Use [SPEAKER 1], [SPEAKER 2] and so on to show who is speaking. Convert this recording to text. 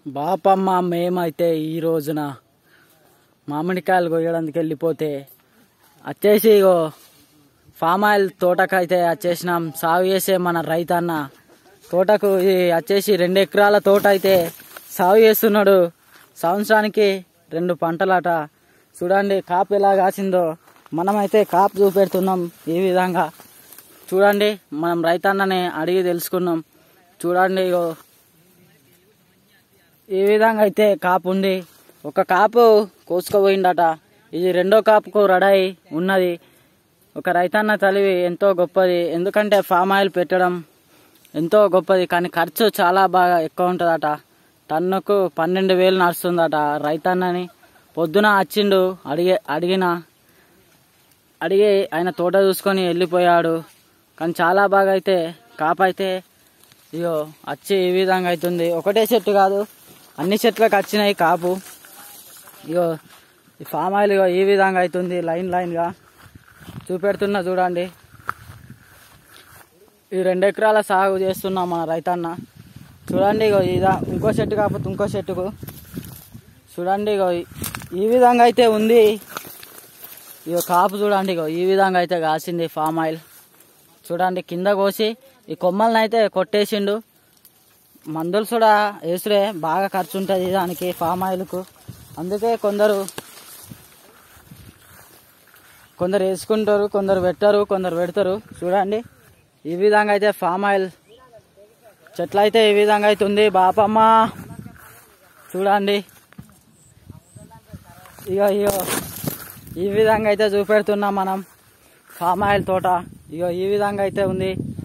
[SPEAKER 1] బాపమ్మ మేమైతే ఈ రోజున మామిడికాయలు కొయ్యడానికి వెళ్ళిపోతే వచ్చేసి ఫామ్ ఆయిల్ తోటకైతే వచ్చేసినాం. సాగు చేసే మన రైతన్న తోటకు వచ్చేసి 2 ఎకరాల తోట అయితే సాగు చేస్తున్నాడు. సంవత్సరానికి 2 పంటలట. చూడండి కాపు ఎలా కాసిందో. మనమైతే కాపు చూపెడుతున్నాం. ఈ విధంగా చూడండి, మనం రైతన్నని అడిగి తెలుసుకున్నాం. చూడండి ఈ విధంగా అయితే కాపు ఉంది. ఒక కాపు కోసుకుపోయిందట. ఇది 2వ కాపుకు రెడీ ఉన్నది. ఒక రైతన్న తెలివి ఎంతో గొప్పది. ఎందుకంటే ఫామ్ ఆయిల్ పెట్టడం ఎంతో గొప్పది, కానీ ఖర్చు చాలా బాగా ఎక్కువ ఉంటుందట. టన్నుకు 12,000 నడుస్తుందట. రైతన్నని పొద్దున వచ్చిండు, అడిగి ఆయన తోట చూసుకొని వెళ్ళిపోయాడు. కానీ చాలా బాగా అయితే కాపు అయితే వచ్చి ఈ విధంగా అవుతుంది. ఒకటే చెట్టు కాదు, అన్ని చెట్లకు వచ్చినాయి కాపు. ఈ ఫామ్ ఆయిల్ ఈ విధంగా అవుతుంది. లైన్గా చూపెడుతున్నా చూడండి. ఈ 2 ఎకరాల సాగు చేస్తున్నాం మన రైతన్న. చూడండి ఇంకో చెట్టు కాకపోతే ఇంకో చెట్టుకు చూడండి ఈ విధంగా అయితే ఉంది. కాపు చూడండి ఈ విధంగా అయితే కాసింది ఫామ్ ఆయిల్. చూడండి కింద కోసి ఈ కొమ్మలను అయితే కొట్టేసిండు. మందులు కూడా వేసుడే బాగా ఖర్చు ఉంటుంది దానికి ఫామ్ ఆయిల్కు. అందుకే కొందరు వేసుకుంటారు, కొందరు పెట్టరు, కొందరు పెడతారు. చూడండి ఈ విధంగా అయితే ఫామ్ ఆయిల్ చెట్లు అయితే ఈ విధంగా అయితే ఉంది. బాపమ్మ చూడండి ఈ విధంగా అయితే చూపెడుతున్నాం మనం ఫామ్ ఆయిల్ తోట. ఈ విధంగా అయితే ఉంది.